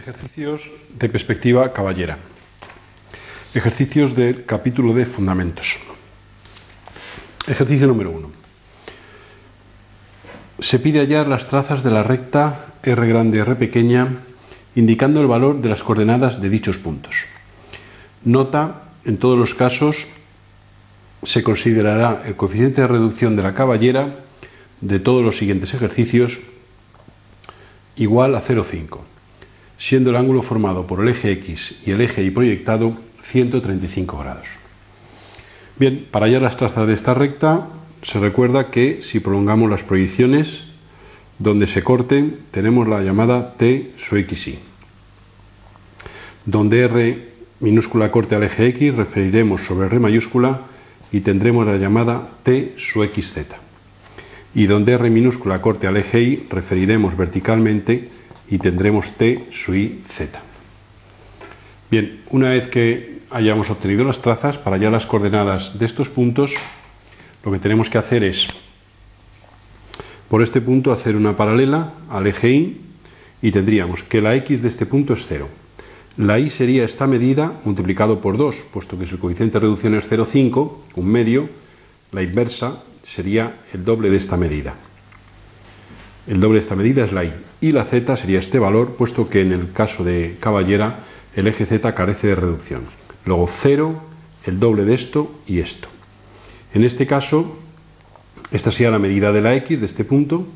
Ejercicios de perspectiva caballera. Ejercicios del capítulo de fundamentos. Ejercicio número 1. Se pide hallar las trazas de la recta R grande R pequeña, indicando el valor de las coordenadas de dichos puntos. Nota: en todos los casos se considerará el coeficiente de reducción de la caballera de todos los siguientes ejercicios igual a 0,5, siendo el ángulo formado por el eje X y el eje Y proyectado 135 grados. Bien, para hallar las trazas de esta recta, se recuerda que si prolongamos las proyecciones, donde se corten, tenemos la llamada T su XY. Donde R minúscula corte al eje X, referiremos sobre R mayúscula y tendremos la llamada T su XZ. Y donde R minúscula corte al eje Y, referiremos verticalmente y tendremos T su YZ. Bien, una vez que hayamos obtenido las trazas, para hallar las coordenadas de estos puntos, lo que tenemos que hacer es, por este punto, hacer una paralela al eje Y y tendríamos que la X de este punto es 0. La Y sería esta medida multiplicado por 2, puesto que si el coeficiente de reducción es 0,5, un medio, la inversa sería el doble de esta medida. El doble de esta medida es la Y. Y la Z sería este valor, puesto que en el caso de caballera el eje Z carece de reducción. Luego 0, el doble de esto y esto. En este caso, esta sería la medida de la X de este punto,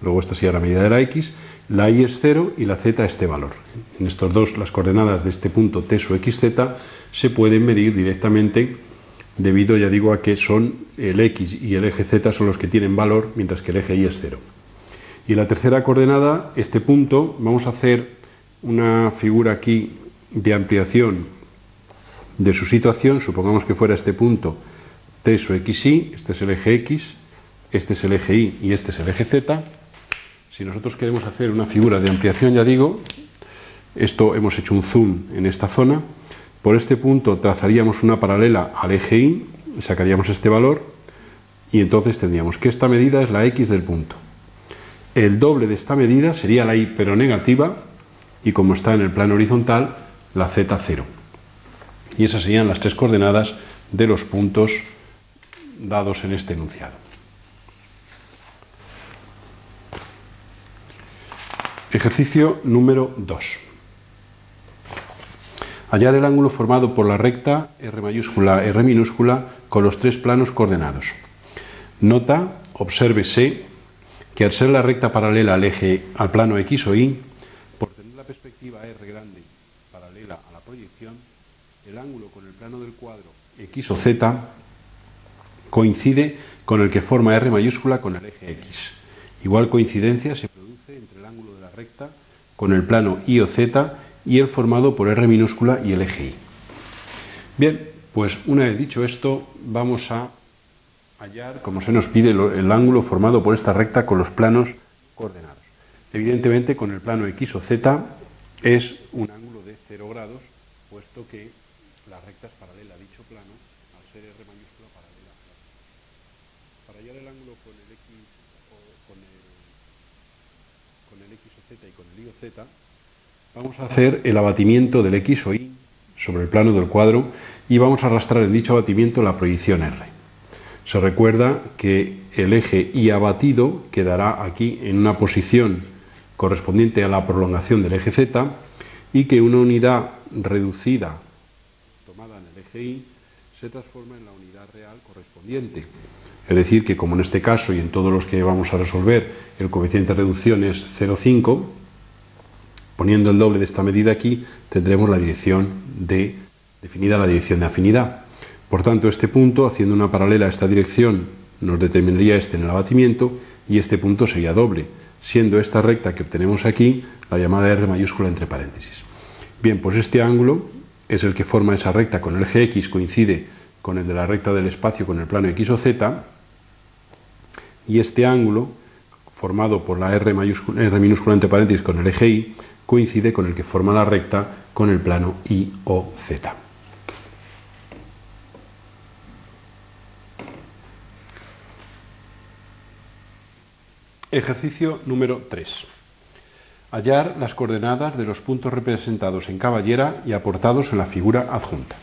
luego esta sería la medida de la X, la Y es 0 y la Z este valor. En estos dos, las coordenadas de este punto T su XZ se pueden medir directamente, debido, ya digo, a que son el X y el eje Z son los que tienen valor, mientras que el eje Y es 0. Y la tercera coordenada, este punto, vamos a hacer una figura aquí de ampliación de su situación. Supongamos que fuera este punto T su XY, este es el eje X, este es el eje Y y este es el eje Z. Si nosotros queremos hacer una figura de ampliación, ya digo, esto hemos hecho un zoom en esta zona, por este punto trazaríamos una paralela al eje Y, sacaríamos este valor y entonces tendríamos que esta medida es la X del punto. El doble de esta medida sería la Y pero negativa y como está en el plano horizontal, la Z 0. Y esas serían las tres coordenadas de los puntos dados en este enunciado. Ejercicio número 2. Hallar el ángulo formado por la recta R mayúscula R minúscula con los tres planos coordenados. Nota: obsérvese que al ser la recta paralela al plano X o Y, por tener la perspectiva R grande paralela a la proyección, el ángulo con el plano del cuadro X o Z coincide con el que forma R mayúscula con el eje X. Igual coincidencia se produce entre el ángulo de la recta con el plano Y o Z y el formado por R minúscula y el eje Y. Bien, pues una vez dicho esto, vamos a hallar, como se nos pide, el ángulo formado por esta recta con los planos coordenados. Evidentemente, con el plano X o Z es un ángulo de 0 grados, puesto que la recta es paralela a dicho plano, al ser R mayúscula paralela a la recta. Para hallar el ángulo con el X o Z y con el Y o Z, vamos a hacer el abatimiento del X o Y sobre el plano del cuadro y vamos a arrastrar en dicho abatimiento la proyección R. Se recuerda que el eje Y abatido quedará aquí en una posición correspondiente a la prolongación del eje Z y que una unidad reducida tomada en el eje Y se transforma en la unidad real correspondiente. Es decir, que como en este caso y en todos los que vamos a resolver el coeficiente de reducción es 0,5, poniendo el doble de esta medida aquí, tendremos la dirección definida la dirección de afinidad. Por tanto, este punto, haciendo una paralela a esta dirección, nos determinaría este en el abatimiento y este punto sería doble, siendo esta recta que obtenemos aquí la llamada R mayúscula entre paréntesis. Bien, pues este ángulo es el que forma esa recta con el eje X, coincide con el de la recta del espacio con el plano X o Z, y este ángulo, formado por la R minúscula entre paréntesis con el eje Y, coincide con el que forma la recta con el plano Y o Z. Ejercicio número 3. Hallar las coordenadas de los puntos representados en caballera y aportados en la figura adjunta.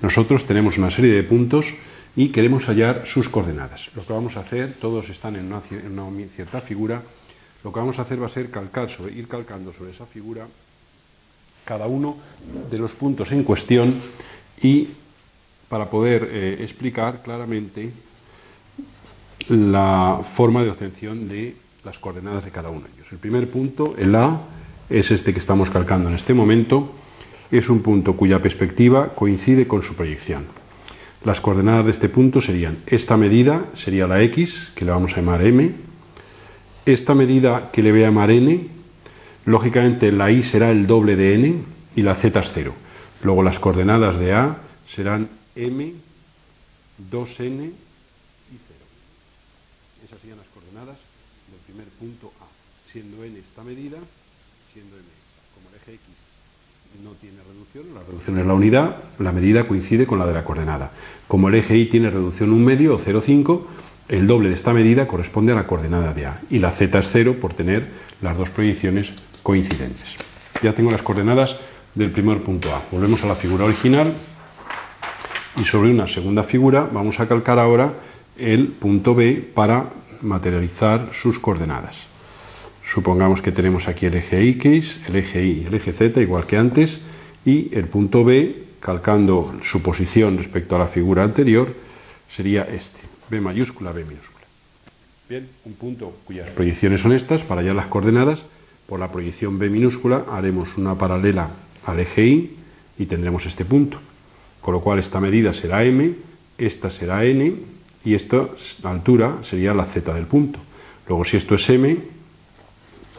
Nosotros tenemos una serie de puntos y queremos hallar sus coordenadas. Lo que vamos a hacer, todos están en una cierta figura, lo que vamos a hacer va a ser ir calcando sobre esa figura cada uno de los puntos en cuestión y para poder explicar claramente la forma de obtención de las coordenadas de cada uno de ellos. El primer punto, el A, es este que estamos calcando en este momento. Es un punto cuya perspectiva coincide con su proyección. Las coordenadas de este punto serían, esta medida sería la X, que le vamos a llamar M, esta medida que le voy a llamar N, lógicamente la Y será el doble de N y la Z es 0. Luego las coordenadas de A serán M, 2N y 0. Esas serían las coordenadas del primer punto A, siendo N esta medida, siendo M esta. Como el eje X no tiene reducción, la reducción es la unidad, la medida coincide con la de la coordenada. Como el eje Y tiene reducción 1 medio o 0,5, el doble de esta medida corresponde a la coordenada de A, y la Z es 0 por tener las dos proyecciones coincidentes. Ya tengo las coordenadas del primer punto A. Volvemos a la figura original y sobre una segunda figura vamos a calcar ahora el punto B para materializar sus coordenadas. Supongamos que tenemos aquí el eje X, el eje Y y el eje Z, igual que antes, y el punto B, calcando su posición respecto a la figura anterior, sería este, B mayúscula, B minúscula. Bien, un punto cuyas proyecciones son estas, para hallar las coordenadas, por la proyección B minúscula haremos una paralela al eje Y y tendremos este punto, con lo cual esta medida será M, esta será N, y esta altura sería la Z del punto. Luego, si esto es M,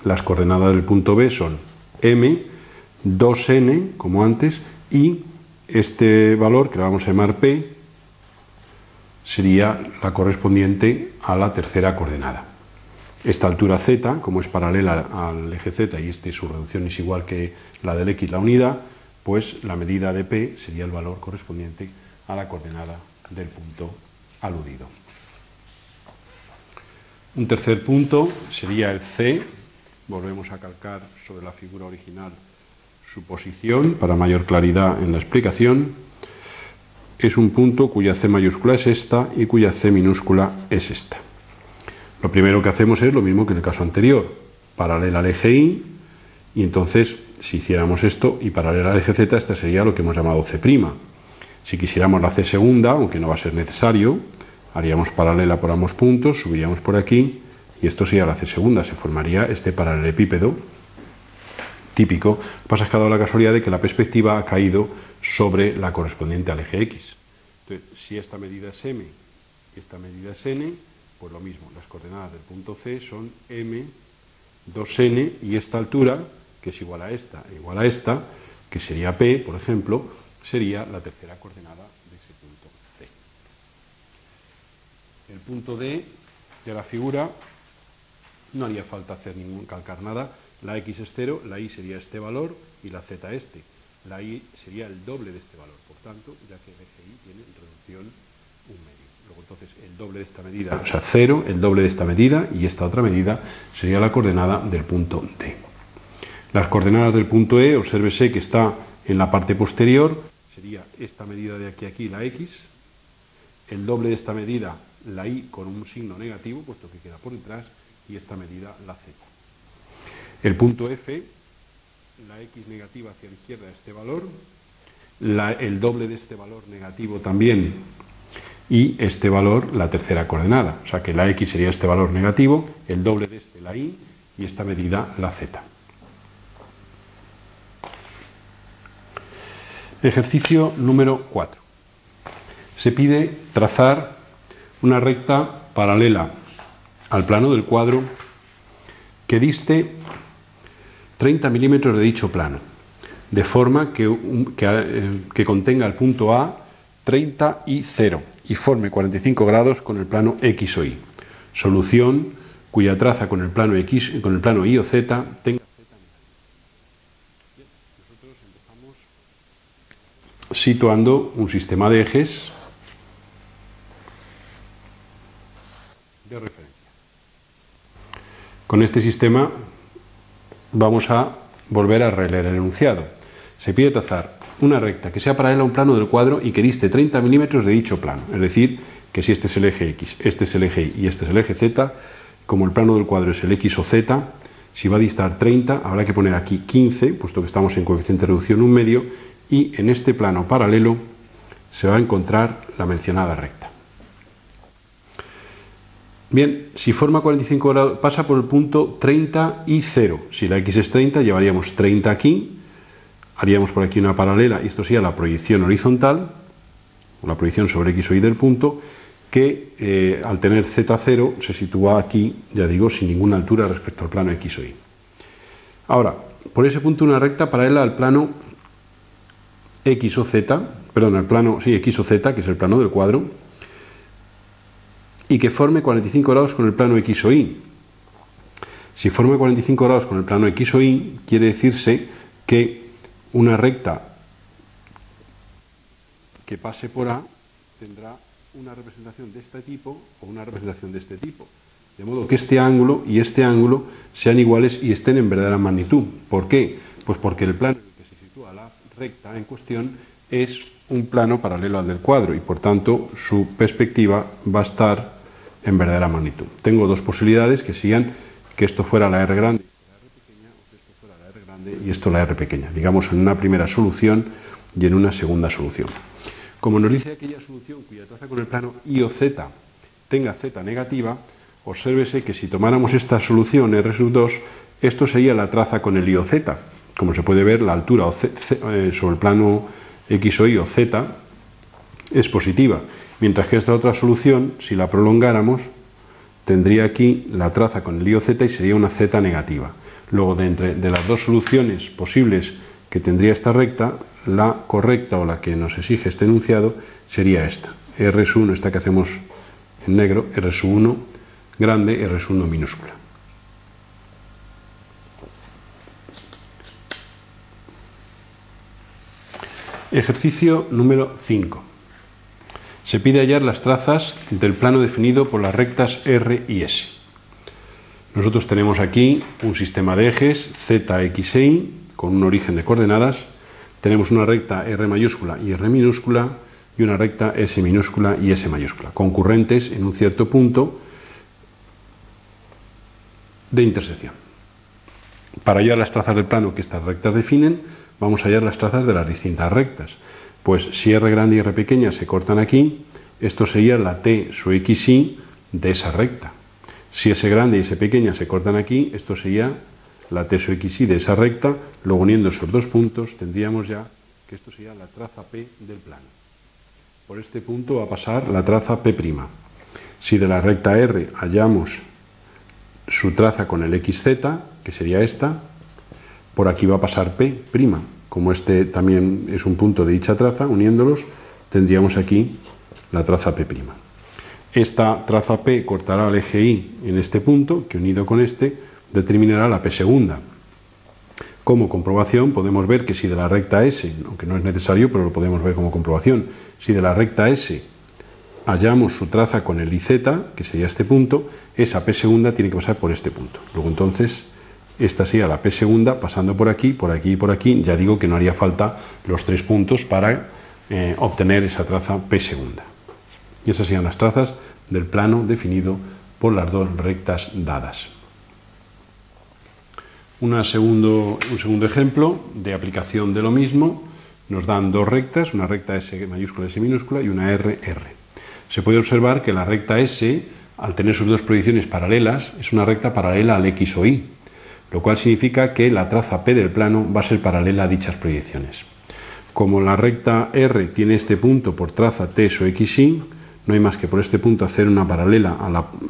las coordenadas del punto B son M, 2N, como antes, y este valor, que le vamos a llamar P, sería la correspondiente a la tercera coordenada. Esta altura Z, como es paralela al eje Z y su reducción es igual que la del X, la unidad, pues la medida de P sería el valor correspondiente a la coordenada del punto aludido. Un tercer punto sería el C. Volvemos a calcar sobre la figura original su posición para mayor claridad en la explicación. Es un punto cuya C mayúscula es esta y cuya C minúscula es esta. Lo primero que hacemos es lo mismo que en el caso anterior, paralela al eje Y, y entonces si hiciéramos esto y paralela al eje Z, esta sería lo que hemos llamado C'. Si quisiéramos la C segunda, aunque no va a ser necesario, haríamos paralela por ambos puntos, subiríamos por aquí, y esto sería la C segunda, se formaría este paralelepípedo típico. Lo que pasa es que ha dado la casualidad de que la perspectiva ha caído sobre la correspondiente al eje X. Entonces, si esta medida es M y esta medida es N, pues lo mismo, las coordenadas del punto C son M, 2N, y esta altura, que es igual a esta e igual a esta, que sería P, por ejemplo, sería la tercera coordenada de ese punto C. El punto D de la figura no haría falta hacer calcar nada. La X es 0, la Y sería este valor y la Z este. La Y sería el doble de este valor, por tanto, ya que el eje Y tiene reducción 1 medio. Luego entonces el doble de esta medida, o sea 0, el doble de esta medida y esta otra medida sería la coordenada del punto D. Las coordenadas del punto E, obsérvese que está en la parte posterior, sería esta medida de aquí a aquí, la X, el doble de esta medida, la Y con un signo negativo, puesto que queda por detrás, y esta medida, la Z. El punto F, la X negativa hacia la izquierda, este valor, el doble de este valor negativo también, y este valor, la tercera coordenada. O sea que la X sería este valor negativo, el doble de este, la Y, y esta medida, la Z. Ejercicio número 4. Se pide trazar una recta paralela al plano del cuadro que diste 30 milímetros de dicho plano, de forma que contenga el punto A 30 y 0 y forme 45 grados con el plano X o Y. Solución cuya traza con el plano X, con el plano Y o Z tenga Z negativa. Bien, nosotros empezamos situando un sistema de ejes de referencia. Con este sistema vamos a volver a releer el enunciado. Se pide trazar una recta que sea paralela a un plano del cuadro y que diste 30 milímetros de dicho plano. Es decir, que si este es el eje X, este es el eje Y y este es el eje Z, como el plano del cuadro es el X o Z, si va a distar 30, habrá que poner aquí 15, puesto que estamos en coeficiente de reducción 1 medio, y en este plano paralelo se va a encontrar la mencionada recta. Bien, si forma 45 grados, pasa por el punto 30 y 0. Si la X es 30, llevaríamos 30 aquí, haríamos por aquí una paralela, y esto sería la proyección horizontal, o la proyección sobre X o Y del punto, que al tener Z0 se sitúa aquí, ya digo, sin ninguna altura respecto al plano X o Y. Ahora, por ese punto una recta paralela al plano X o Z, perdón, al plano, sí, X o Z, que es el plano del cuadro, y que forme 45 grados con el plano X o Y. Si forma 45 grados con el plano X o Y, quiere decirse que una recta que pase por A tendrá una representación de este tipo o una representación de este tipo. De modo que este ángulo y este ángulo sean iguales y estén en verdadera magnitud. ¿Por qué? Pues porque el plano en el que se sitúa la recta en cuestión es un plano paralelo al del cuadro y por tanto su perspectiva va a estar en verdadera magnitud. Tengo dos posibilidades, que sean que esto fuera la R grande y la R pequeña, o que esto fuera la R grande y esto la R pequeña, digamos en una primera solución y en una segunda solución. Como nos dice aquella solución cuya traza con el plano Y o Z tenga Z negativa, obsérvese que si tomáramos esta solución R sub 2, esto sería la traza con el Y o Z. Como se puede ver, la altura sobre el plano X o Y o Z es positiva, mientras que esta otra solución, si la prolongáramos, tendría aquí la traza con el Y o Z y sería una Z negativa. Luego, de las dos soluciones posibles que tendría esta recta, la correcta o la que nos exige este enunciado sería esta. R1, esta que hacemos en negro, R1 grande, R1 minúscula. Ejercicio número 5. Se pide hallar las trazas del plano definido por las rectas R y S. Nosotros tenemos aquí un sistema de ejes Z, X e Y con un origen de coordenadas. Tenemos una recta R mayúscula y R minúscula y una recta S minúscula y S mayúscula, concurrentes en un cierto punto de intersección. Para hallar las trazas del plano que estas rectas definen, vamos a hallar las trazas de las distintas rectas. Pues si R grande y R pequeña se cortan aquí, esto sería la T sub XY de esa recta. Si S grande y S pequeña se cortan aquí, esto sería la T sub XY de esa recta. Luego uniendo esos dos puntos tendríamos ya que esto sería la traza P del plano. Por este punto va a pasar la traza P'. Si de la recta R hallamos su traza con el XZ, que sería esta, por aquí va a pasar P'. Como este también es un punto de dicha traza, uniéndolos, tendríamos aquí la traza P'. Esta traza P cortará el eje Y en este punto, que unido con este, determinará la P segunda. Como comprobación podemos ver que si de la recta S, aunque no es necesario, pero lo podemos ver como comprobación, si de la recta S hallamos su traza con el IZ, que sería este punto, esa P segunda tiene que pasar por este punto. Luego entonces esta sería la P segunda pasando por aquí, por aquí y por aquí. Ya digo que no haría falta los tres puntos para obtener esa traza P segunda. Y esas serían las trazas del plano definido por las dos rectas dadas. Un segundo ejemplo de aplicación de lo mismo. Nos dan dos rectas, una recta S mayúscula S minúscula y una R. Se puede observar que la recta S, al tener sus dos proyecciones paralelas, es una recta paralela al X o Y, lo cual significa que la traza P del plano va a ser paralela a dichas proyecciones. Como la recta R tiene este punto por traza T sub XY, no hay más que por este punto hacer una paralela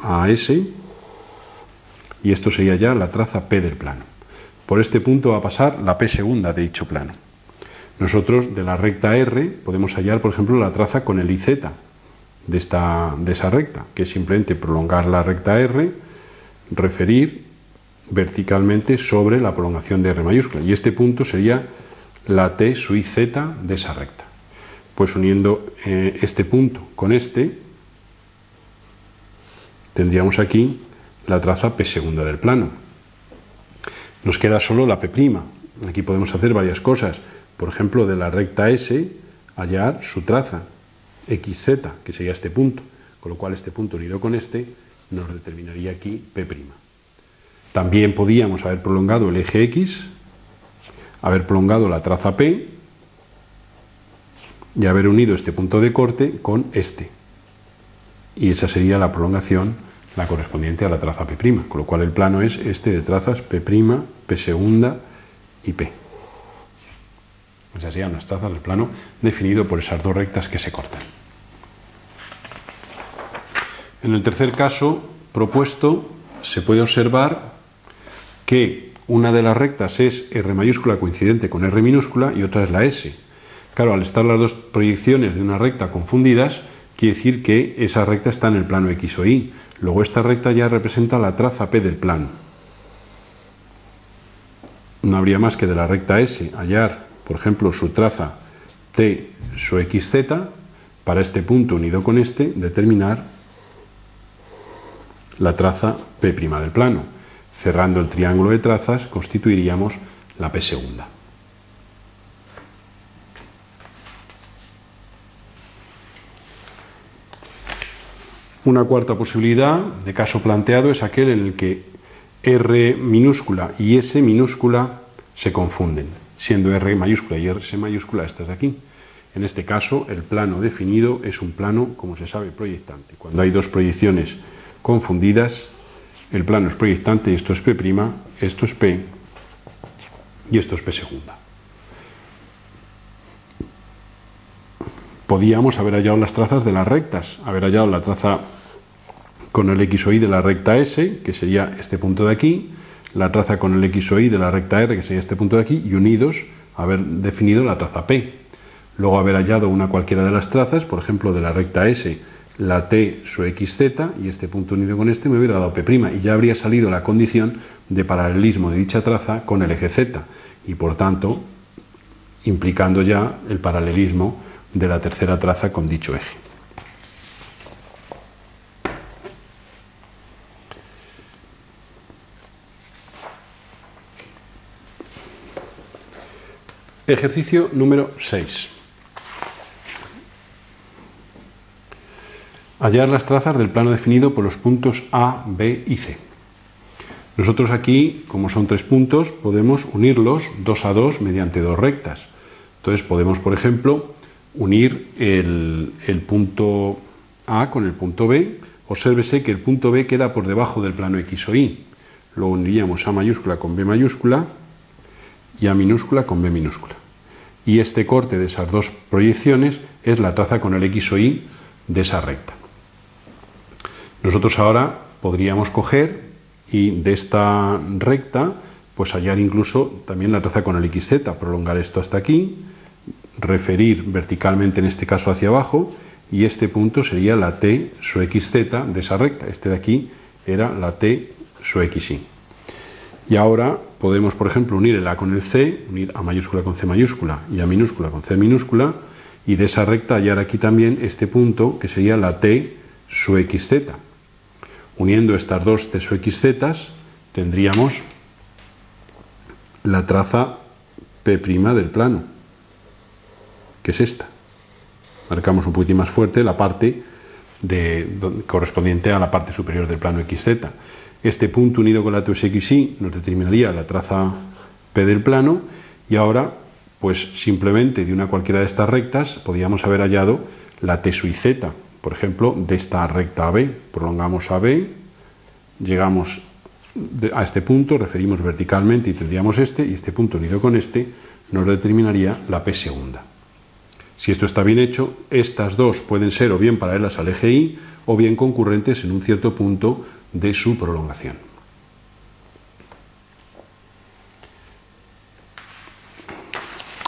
a S, y esto sería ya la traza P del plano. Por este punto va a pasar la P segunda de dicho plano. Nosotros de la recta R podemos hallar, por ejemplo, la traza con el IZ de esa recta, que es simplemente prolongar la recta R, referir verticalmente sobre la prolongación de R mayúscula, y este punto sería la T sub IZ de esa recta. Pues uniendo este punto con este, tendríamos aquí la traza P segunda del plano. Nos queda solo la P'. Aquí podemos hacer varias cosas. Por ejemplo, de la recta S, hallar su traza, XZ, que sería este punto. Con lo cual este punto unido con este nos determinaría aquí P'. También podíamos haber prolongado el eje X, haber prolongado la traza P y haber unido este punto de corte con este. Y esa sería la prolongación, la correspondiente a la traza P', con lo cual el plano es este de trazas P', P segunda y P. Esas serían las trazas del plano definido por esas dos rectas que se cortan. En el tercer caso propuesto se puede observar que una de las rectas es R mayúscula coincidente con R minúscula y otra es la S. Claro, al estar las dos proyecciones de una recta confundidas, quiere decir que esa recta está en el plano X o Y. Luego esta recta ya representa la traza P del plano. No habría más que de la recta S hallar, por ejemplo, su traza T su XZ, para este punto unido con este, determinar la traza P' del plano. Cerrando el triángulo de trazas, constituiríamos la P segunda. Una cuarta posibilidad de caso planteado es aquel en el que R minúscula y S minúscula se confunden, siendo R mayúscula y S mayúscula estas de aquí. En este caso, el plano definido es un plano, como se sabe, proyectante. Cuando hay dos proyecciones confundidas, el plano es proyectante y esto es P', esto es P y esto es P segunda. Podíamos haber hallado las trazas de las rectas, haber hallado la traza con el X o Y de la recta S, que sería este punto de aquí, la traza con el X o Y de la recta R, que sería este punto de aquí, y unidos haber definido la traza P. Luego haber hallado una cualquiera de las trazas, por ejemplo, de la recta S, la T su XZ, y este punto unido con este me hubiera dado P', y ya habría salido la condición de paralelismo de dicha traza con el eje Z, y por tanto, implicando ya el paralelismo de la tercera traza con dicho eje. Ejercicio número 6. Hallar las trazas del plano definido por los puntos A, B y C. Nosotros aquí, como son tres puntos, podemos unirlos 2 a 2 mediante dos rectas. Entonces podemos, por ejemplo, unir el punto A con el punto B. Obsérvese que el punto B queda por debajo del plano X o Y. Lo uniríamos A mayúscula con B mayúscula y A minúscula con B minúscula. Y este corte de esas dos proyecciones es la traza con el X o Y de esa recta. Nosotros ahora podríamos coger y de esta recta pues hallar incluso también la traza con el XZ, prolongar esto hasta aquí, referir verticalmente en este caso hacia abajo, y este punto sería la T su XZ de esa recta. Este de aquí era la T su XY. Y ahora podemos, por ejemplo, unir el A con el C, unir A mayúscula con C mayúscula y A minúscula con C minúscula, y de esa recta hallar aquí también este punto que sería la T su XZ. Uniendo estas dos T su XZ tendríamos la traza P' del plano, que es esta. Marcamos un poquitín más fuerte la parte correspondiente a la parte superior del plano XZ. Este punto unido con la T su XY nos determinaría la traza P del plano, y ahora, pues simplemente de una cualquiera de estas rectas podíamos haber hallado la T su YZ, por ejemplo, de esta recta AB. Prolongamos AB, llegamos a este punto, referimos verticalmente y tendríamos este, y este punto unido con este nos determinaría la P segunda. Si esto está bien hecho, estas dos pueden ser o bien paralelas al eje Y o bien concurrentes en un cierto punto de su prolongación.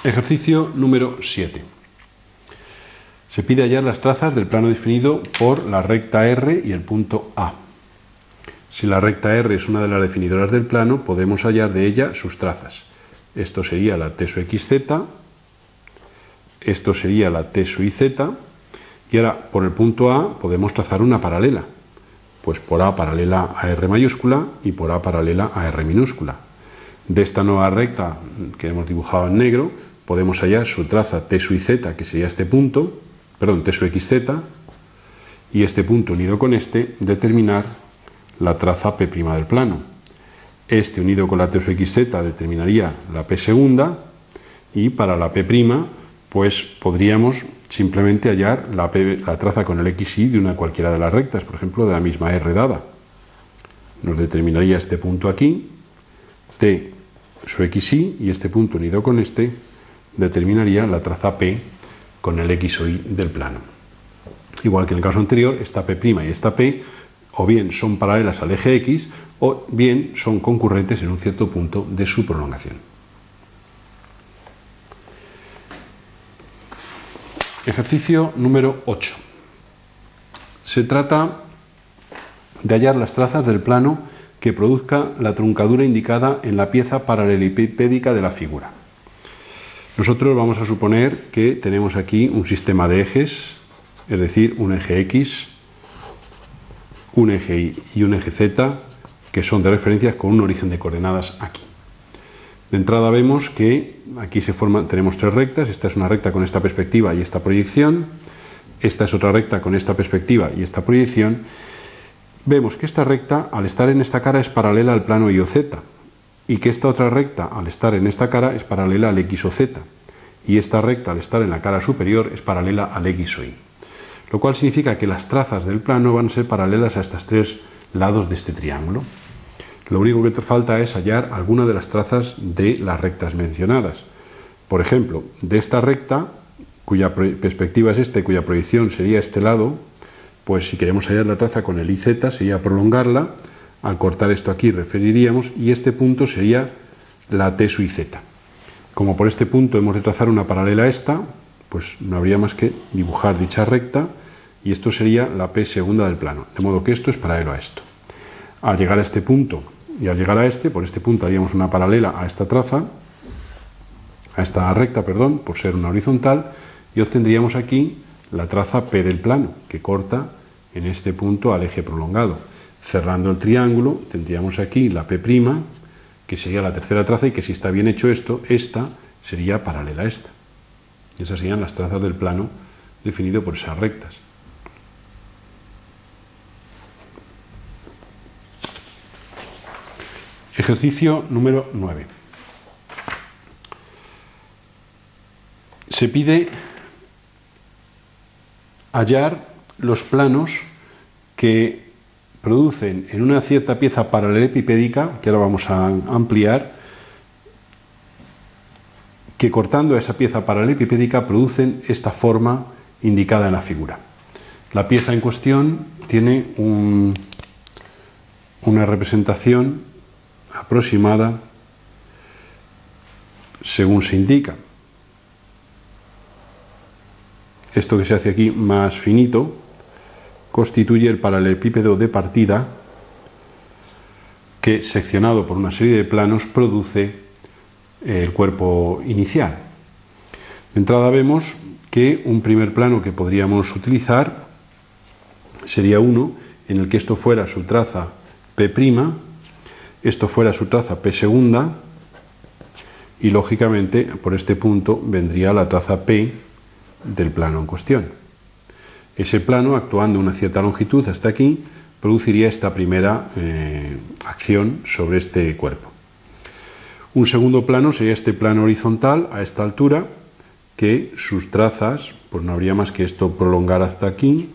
Ejercicio número 7. Se pide hallar las trazas del plano definido por la recta R y el punto A. Si la recta R es una de las definidoras del plano, podemos hallar de ella sus trazas. Esto sería la T su XZ, esto sería la T su YZ, y ahora por el punto A podemos trazar una paralela, pues por A paralela a R mayúscula y por A paralela a R minúscula. De esta nueva recta que hemos dibujado en negro, podemos hallar su traza T sub z, que sería este punto, perdón, T sub xz, y este punto unido con este, determinar la traza P' del plano. Este unido con la T sub xz determinaría la P segunda, y para la P', pues podríamos simplemente hallar la traza con el xy de una cualquiera de las rectas, por ejemplo, de la misma R dada. Nos determinaría este punto aquí, T sub xy, y este punto unido con este determinaría la traza P con el x o y del plano. Igual que en el caso anterior, esta P' y esta P o bien son paralelas al eje X o bien son concurrentes en un cierto punto de su prolongación. Ejercicio número 8. Se trata de hallar las trazas del plano que produzca la truncadura indicada en la pieza paralelepípedica de la figura. Nosotros vamos a suponer que tenemos aquí un sistema de ejes, es decir, un eje X, un eje Y y un eje Z, que son de referencias con un origen de coordenadas aquí. De entrada vemos que aquí tenemos tres rectas. Esta es una recta con esta perspectiva y esta proyección. Esta es otra recta con esta perspectiva y esta proyección. Vemos que esta recta, al estar en esta cara, es paralela al plano Y o Z, y que esta otra recta, al estar en esta cara, es paralela al X o Z, y esta recta, al estar en la cara superior, es paralela al X o Y. Lo cual significa que las trazas del plano van a ser paralelas a estos tres lados de este triángulo. Lo único que te falta es hallar alguna de las trazas de las rectas mencionadas. Por ejemplo, de esta recta, cuya perspectiva es esta y cuya proyección sería este lado, pues si queremos hallar la traza con el IZ sería prolongarla. Al cortar esto aquí referiríamos, y este punto sería la T sub z. Como por este punto hemos de trazar una paralela a esta, pues no habría más que dibujar dicha recta, y esto sería la P segunda del plano, de modo que esto es paralelo a esto. Al llegar a este punto y al llegar a este, por este punto haríamos una paralela a esta traza, a esta recta, perdón, por ser una horizontal, y obtendríamos aquí la traza P del plano, que corta en este punto al eje prolongado. Cerrando el triángulo, tendríamos aquí la P', que sería la tercera traza, y que si está bien hecho esto, esta sería paralela a esta. Y esas serían las trazas del plano definido por esas rectas. Ejercicio número 9. Se pide hallar los planos que producen en una cierta pieza paralelepipédica, que ahora vamos a ampliar, que cortando a esa pieza paralelepipédica producen esta forma indicada en la figura. La pieza en cuestión tiene una representación aproximada según se indica. Esto que se hace aquí más finito constituye el paralelepípedo de partida que, seccionado por una serie de planos, produce el cuerpo inicial. De entrada vemos que un primer plano que podríamos utilizar sería uno en el que esto fuera su traza P', esto fuera su traza P segunda, y lógicamente por este punto vendría la traza P del plano en cuestión. Ese plano, actuando una cierta longitud hasta aquí, produciría esta primera acción sobre este cuerpo. Un segundo plano sería este plano horizontal a esta altura, que sus trazas, pues no habría más que esto prolongar hasta aquí,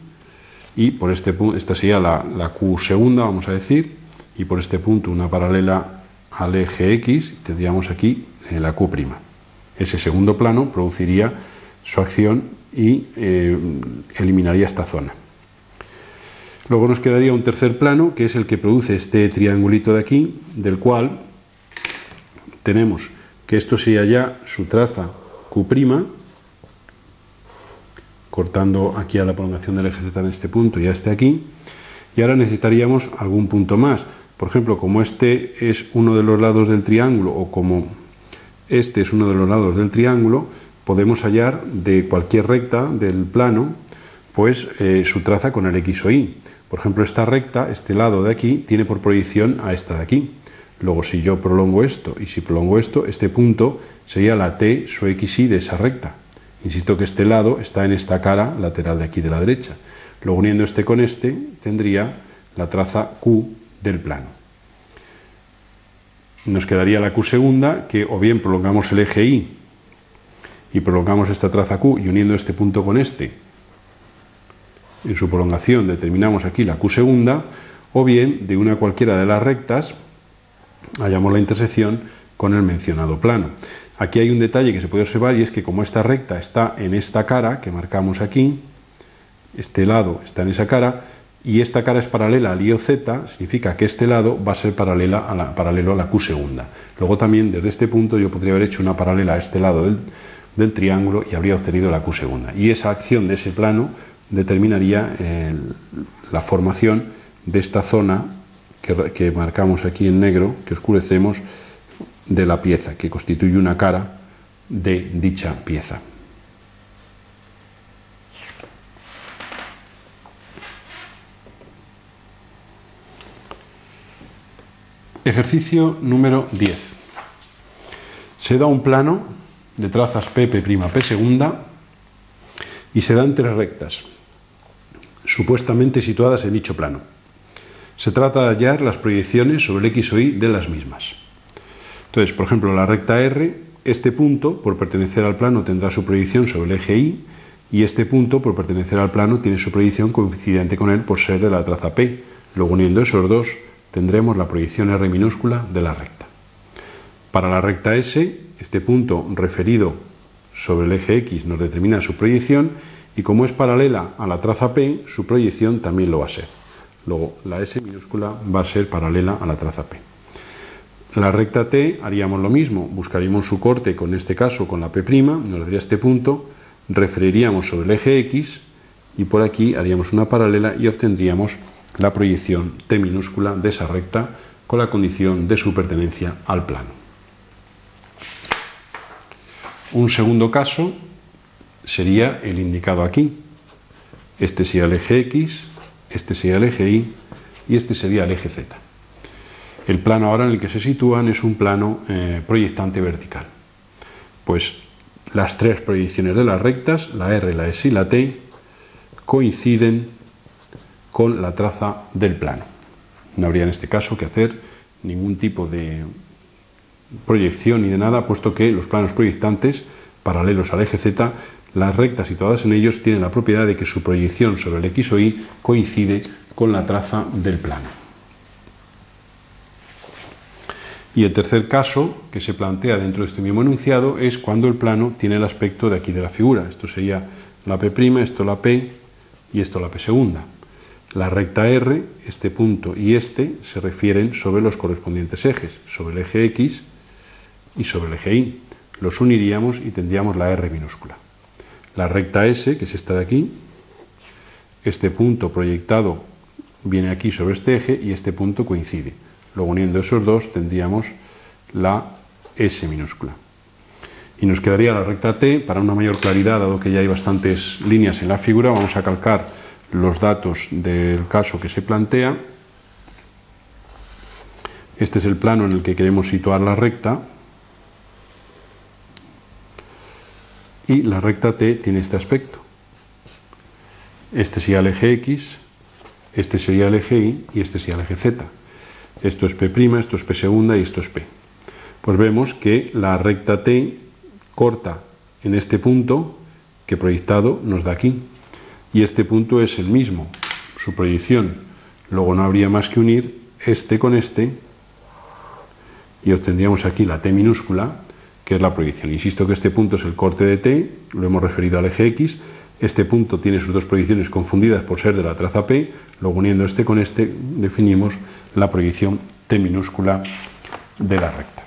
y por este punto, esta sería la Q segunda, vamos a decir, y por este punto una paralela al eje X, tendríamos aquí la Q'. Ese segundo plano produciría su acción y eliminaría esta zona. Luego nos quedaría un tercer plano, que es el que produce este triangulito de aquí, del cual tenemos que esto sería ya su traza Q', cortando aquí a la prolongación del eje Z en este punto y a este aquí, y ahora necesitaríamos algún punto más. Por ejemplo, como este es uno de los lados del triángulo, o como este es uno de los lados del triángulo, podemos hallar de cualquier recta del plano pues su traza con el X o Y. Por ejemplo, esta recta, este lado de aquí, tiene por proyección a esta de aquí. Luego, si yo prolongo esto y si prolongo esto, este punto sería la T sub xy de esa recta. Insisto que este lado está en esta cara lateral de aquí de la derecha. Luego, uniendo este con este, tendría la traza Q del plano. Nos quedaría la Q segunda, que o bien prolongamos el eje Y y prolongamos esta traza Q y uniendo este punto con este, en su prolongación determinamos aquí la Q segunda, o bien de una cualquiera de las rectas hallamos la intersección con el mencionado plano. Aquí hay un detalle que se puede observar y es que como esta recta está en esta cara que marcamos aquí, este lado está en esa cara y esta cara es paralela al IOZ, significa que este lado va a ser paralelo a la Q segunda. Luego también desde este punto yo podría haber hecho una paralela a este lado del triángulo y habría obtenido la Q segunda. Y esa acción de ese plano determinaría la formación de esta zona que marcamos aquí en negro, que oscurecemos, de la pieza, que constituye una cara de dicha pieza. Ejercicio número 10. Se da un plano de trazas P, P', P segunda y se dan tres rectas, supuestamente situadas en dicho plano. Se trata de hallar las proyecciones sobre el X o Y de las mismas. Entonces, por ejemplo, la recta R, este punto, por pertenecer al plano, tendrá su proyección sobre el eje Y, y este punto, por pertenecer al plano, tiene su proyección coincidente con él por ser de la traza P. Luego, uniendo esos dos, tendremos la proyección R minúscula de la recta. Para la recta S, este punto referido sobre el eje X nos determina su proyección, y como es paralela a la traza P, su proyección también lo va a ser. Luego, la S minúscula va a ser paralela a la traza P. La recta T haríamos lo mismo, buscaríamos su corte, con este caso con la P', nos daría este punto, referiríamos sobre el eje X y por aquí haríamos una paralela y obtendríamos la proyección T minúscula de esa recta con la condición de su pertenencia al plano. Un segundo caso sería el indicado aquí. Este sería el eje X, este sería el eje Y y este sería el eje Z. El plano ahora en el que se sitúan es un plano proyectante vertical. Pues las tres proyecciones de las rectas, la R, la S y la T, coinciden con la traza del plano. No habría en este caso que hacer ningún tipo de proyección ni de nada, puesto que los planos proyectantes paralelos al eje Z, las rectas situadas en ellos tienen la propiedad de que su proyección sobre el X o Y coincide con la traza del plano. Y el tercer caso que se plantea dentro de este mismo enunciado es cuando el plano tiene el aspecto de aquí de la figura. Esto sería la P', esto la P y esto la P segunda. La recta R, este punto y este se refieren sobre los correspondientes ejes, sobre el eje X y sobre el eje Y. Los uniríamos y tendríamos la R minúscula. La recta S, que es esta de aquí, este punto proyectado viene aquí sobre este eje y este punto coincide. Luego, uniendo esos dos, tendríamos la S minúscula. Y nos quedaría la recta T. Para una mayor claridad, dado que ya hay bastantes líneas en la figura, vamos a calcar los datos del caso que se plantea. Este es el plano en el que queremos situar la recta. Y la recta T tiene este aspecto. Este sería el eje X, este sería el eje Y y este sería el eje Z. Esto es P', esto es P segunda y esto es P. Pues vemos que la recta T corta en este punto que proyectado nos da aquí. Y este punto es el mismo, su proyección. Luego no habría más que unir este con este y obtendríamos aquí la T minúscula, que es la proyección. Insisto que este punto es el corte de T, lo hemos referido al eje X. Este punto tiene sus dos proyecciones confundidas por ser de la traza P. Luego, uniendo este con este, definimos la proyección T minúscula de la recta.